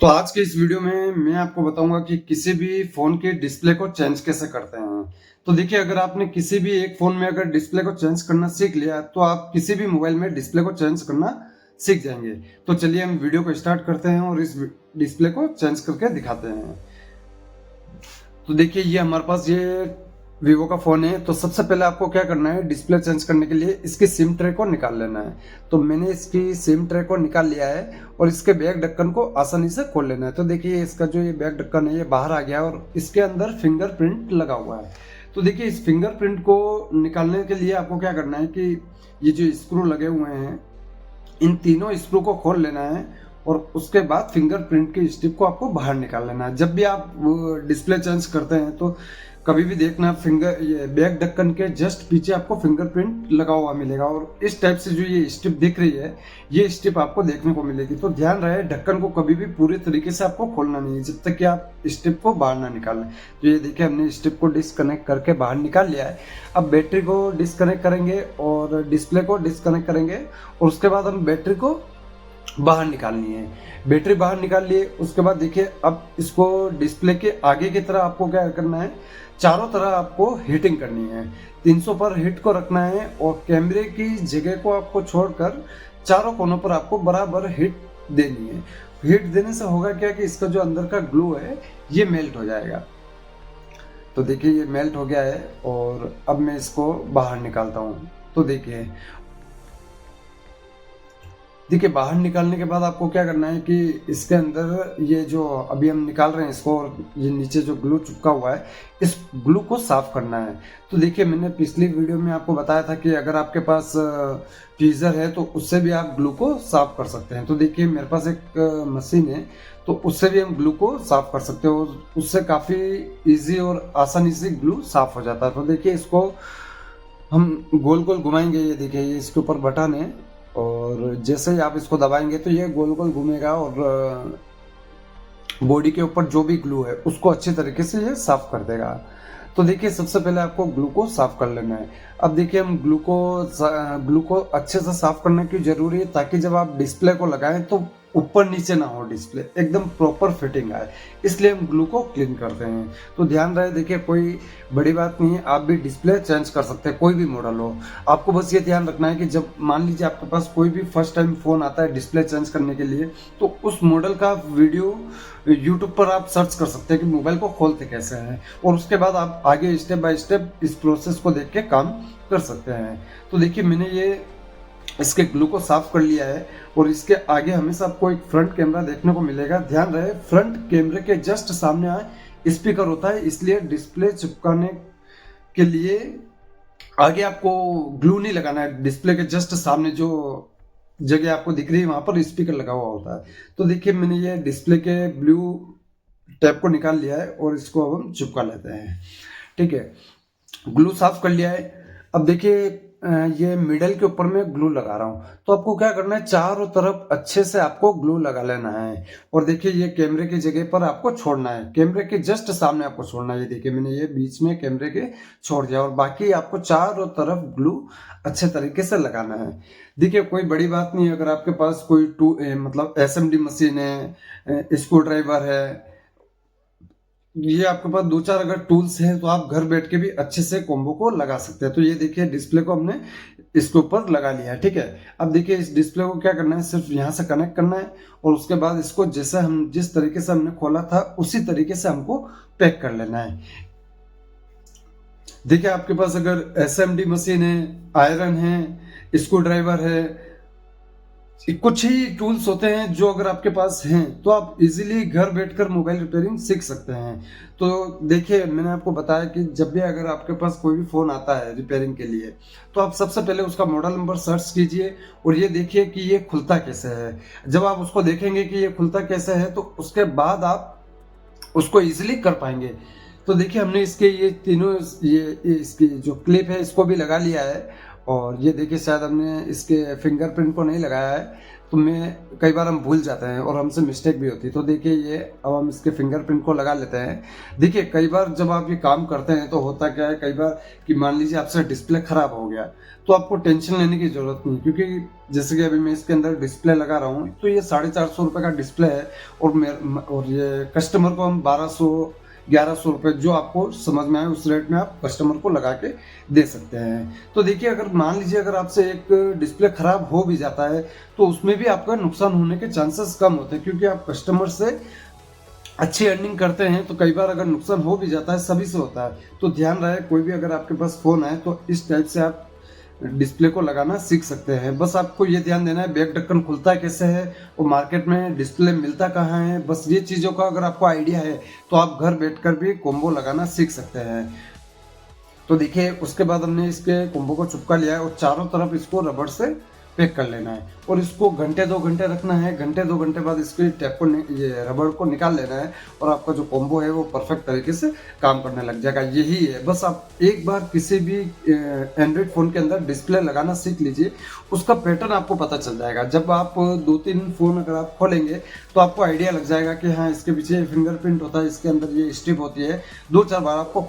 तो आज के इस वीडियो में मैं आपको बताऊंगा कि किसी भी फोन के डिस्प्ले को चेंज कैसे करते हैं। तो देखिए, अगर आपने किसी भी एक फोन में अगर डिस्प्ले को चेंज करना सीख लिया तो आप किसी भी मोबाइल में डिस्प्ले को चेंज करना सीख जाएंगे। तो चलिए हम वीडियो को स्टार्ट करते हैं और इस डिस्प्ले को चेंज करके दिखाते हैं। तो देखिए, ये हमारे पास ये वीवो का फोन है। तो सबसे पहले आपको क्या करना है, डिस्प्ले चेंज करने के लिए इसकी सिम ट्रे को निकाल लेना है। तो मैंने इसकी सिम ट्रे को निकाल लिया है और इसके बैक ढक्कन को आसानी से खोल लेना है। तो देखिए, इसका जो ये बैक ढक्कन है ये बाहर आ गया और इसके अंदर फिंगरप्रिंट लगा हुआ है। तो देखिए, इस फिंगरप्रिंट को निकालने के लिए आपको क्या करना है कि ये जो स्क्रू लगे हुए हैं इन तीनों स्क्रू को खोल लेना है और उसके बाद फिंगरप्रिंट की स्ट्रिप को आपको बाहर निकाल लेना है। जब भी आप डिस्प्ले चेंज करते हैं तो कभी भी देखना, ये बैक ढक्कन के जस्ट पीछे आपको फिंगरप्रिंट लगा हुआ मिलेगा और इस टाइप से जो ये स्ट्रिप दिख रही है ये स्ट्रिप आपको देखने को मिलेगी। तो ध्यान रहे, ढक्कन को कभी भी पूरी तरीके से आपको खोलना नहीं है जब तक कि आप स्ट्रिप को बाहर ना निकालें। तो ये देखिए, हमने स्ट्रिप को डिस्कनेक्ट करके बाहर निकाल लिया है। अब बैटरी को डिस्कनेक्ट करेंगे और डिस्प्ले को डिस्कनेक्ट करेंगे और उसके बाद हम बैटरी को बाहर निकालनी है। बैटरी बाहर निकाल लिए, उसके बाद देखिए अब इसको डिस्प्ले के आगे की तरह आपको क्या करना है, चारों तरह आपको हीटिंग करनी है। 300 पर हीट को रखना है और कैमरे की जगह को आपको छोड़कर चारों कोनों पर आपको बराबर हीट देनी है। हीट देने से होगा क्या कि इसका जो अंदर का ग्लू है ये मेल्ट हो जाएगा। तो देखिए, ये मेल्ट हो गया है और अब मैं इसको बाहर निकालता हूँ। तो देखिए बाहर निकालने के बाद आपको क्या करना है कि इसके अंदर ये जो अभी हम निकाल रहे हैं इसको, और ये नीचे जो ग्लू चिपका हुआ है इस ग्लू को साफ करना है। तो देखिए, मैंने पिछली वीडियो में आपको बताया था कि अगर आपके पास ट्वीजर है तो उससे भी आप ग्लू को साफ कर सकते हैं। तो देखिए, मेरे पास एक मशीन है तो उससे भी हम ग्लू को साफ कर सकते हो। उससे काफ़ी ईजी और आसानी से ग्लू साफ हो जाता है। तो देखिए, इसको हम गोल गोल घुमाएंगे। ये देखिए, ये इसके ऊपर बटन है और जैसे ही आप इसको दबाएंगे तो ये गोल गोल घूमेगा और बॉडी के ऊपर जो भी ग्लू है उसको अच्छे तरीके से ये साफ कर देगा। तो देखिए, सबसे पहले आपको ग्लू को साफ कर लेना है। अब देखिए, हम ग्लू को अच्छे से साफ करना क्यों जरूरी है, ताकि जब आप डिस्प्ले को लगाएं तो ऊपर नीचे ना हो, डिस्प्ले एकदम प्रॉपर फिटिंग आए, इसलिए हम ग्लू को क्लीन करते हैं। तो ध्यान रहे, देखिए कोई बड़ी बात नहीं है, आप भी डिस्प्ले चेंज कर सकते हैं, कोई भी मॉडल हो। आपको बस ये ध्यान रखना है कि जब मान लीजिए आपके पास कोई भी फर्स्ट टाइम फोन आता है डिस्प्ले चेंज करने के लिए, तो उस मॉडल का वीडियो यूट्यूब पर आप सर्च कर सकते हैं कि मोबाइल को खोलते कैसे हैं, और उसके बाद आप आगे स्टेप बाय स्टेप इस प्रोसेस को देख के काम कर सकते हैं। तो देखिए, मैंने ये इसके ग्लू को साफ कर लिया है और इसके आगे हमेशा आपको एक फ्रंट कैमरा देखने को मिलेगा। ध्यान रहे, फ्रंट कैमरे के जस्ट सामने स्पीकर होता है, इसलिए डिस्प्ले चिपकाने के लिए आगे आपको ग्लू नहीं लगाना है। डिस्प्ले के जस्ट सामने जो जगह आपको दिख रही है वहां पर स्पीकर लगा हुआ होता है। तो देखिए, मैंने ये डिस्प्ले के ब्लू टैप को निकाल लिया है और इसको अब हम चिपका लेते हैं। ठीक है, ग्लू साफ कर लिया है। अब देखिए, ये मिडल के ऊपर मैं ग्लू लगा रहा हूँ। तो आपको क्या करना है, चारों तरफ अच्छे से आपको ग्लू लगा लेना है और देखिए, ये कैमरे की जगह पर आपको छोड़ना है, कैमरे के जस्ट सामने आपको छोड़ना है। ये देखिए, मैंने ये बीच में कैमरे के छोड़ दिया और बाकी आपको चारों तरफ ग्लू अच्छे तरीके से लगाना है। देखिए, कोई बड़ी बात नहीं है, अगर आपके पास कोई मतलब एसएमडी मशीन है, स्क्रू ड्राइवर है, ये आपके पास दो चार अगर टूल्स हैं तो आप घर बैठ के भी अच्छे से कॉम्बो को लगा सकते हैं। तो ये देखिए, डिस्प्ले को हमने इसके ऊपर लगा लिया है। ठीक है, अब देखिए, इस डिस्प्ले को क्या करना है, सिर्फ यहाँ से कनेक्ट करना है और उसके बाद इसको जैसे हम जिस तरीके से हमने खोला था उसी तरीके से हमको पैक कर लेना है। देखिए, आपके पास अगर एसएमडी मशीन है, आयरन है, स्क्रू ड्राइवर है, कुछ ही टूल्स होते हैं जो अगर आपके पास हैं तो आप इजीली घर बैठकर मोबाइल रिपेयरिंग सीख सकते हैं। तो देखिए, मैंने आपको बताया कि जब भी अगर आपके पास कोई भी फोन आता है रिपेयरिंग के लिए तो आप सबसे पहले उसका मॉडल नंबर सर्च कीजिए और ये देखिए कि ये खुलता कैसे है। जब आप उसको देखेंगे कि ये खुलता कैसे है तो उसके बाद आप उसको इजीली कर पाएंगे। तो देखिए, हमने इसके ये तीनों ये इसकी जो क्लिप है इसको भी लगा लिया है और ये देखिए, शायद हमने इसके फिंगरप्रिंट को नहीं लगाया है। तो मैं कई बार हम भूल जाते हैं और हमसे मिस्टेक भी होती है। तो देखिए ये अब हम इसके फिंगरप्रिंट को लगा लेते हैं। देखिए कई बार जब आप ये काम करते हैं तो होता क्या है कई बार कि मान लीजिए आपसे डिस्प्ले खराब हो गया, तो आपको टेंशन लेने की जरूरत नहीं, क्योंकि जैसे कि अभी मैं इसके अंदर डिस्प्ले लगा रहा हूँ तो ये 450 रुपये का डिस्प्ले है और ये कस्टमर को हम 1200 1100 रुपये जो आपको समझ में आए उस रेट में आप कस्टमर को लगा के दे सकते हैं। तो देखिए अगर मान लीजिए अगर आपसे एक डिस्प्ले खराब हो भी जाता है तो उसमें भी आपका नुकसान होने के चांसेस कम होते हैं, क्योंकि आप कस्टमर से अच्छी अर्निंग करते हैं। तो कई बार अगर नुकसान हो भी जाता है, सभी से होता है, तो ध्यान रहे कोई भी अगर आपके पास फ़ोन है तो इस टाइप से आप डिस्प्ले को लगाना सीख सकते हैं। बस आपको ये ध्यान देना है बैक ढक्कन खुलता है कैसे है और मार्केट में डिस्प्ले मिलता कहाँ है, बस ये चीज़ों का अगर आपको आइडिया है तो आप घर बैठकर भी कॉम्बो लगाना सीख सकते हैं। तो देखिए उसके बाद हमने इसके कॉम्बो को चिपका लिया है और चारों तरफ इसको रबड़ से पैक कर लेना है और इसको घंटे 2 घंटे रखना है। घंटे 2 घंटे बाद इसके टैप को ये रबड़ को निकाल लेना है और आपका जो कॉम्बो है वो परफेक्ट तरीके से काम करने लग जाएगा। यही है, बस आप एक बार किसी भी एंड्रॉइड फ़ोन के अंदर डिस्प्ले लगाना सीख लीजिए, उसका पैटर्न आपको पता चल जाएगा। जब आप 2-3 फ़ोन अगर आप खोलेंगे तो आपको आइडिया लग जाएगा कि हाँ इसके पीछे फिंगरप्रिंट होता है, इसके अंदर ये स्ट्रिप होती है। 2-4 बार आपको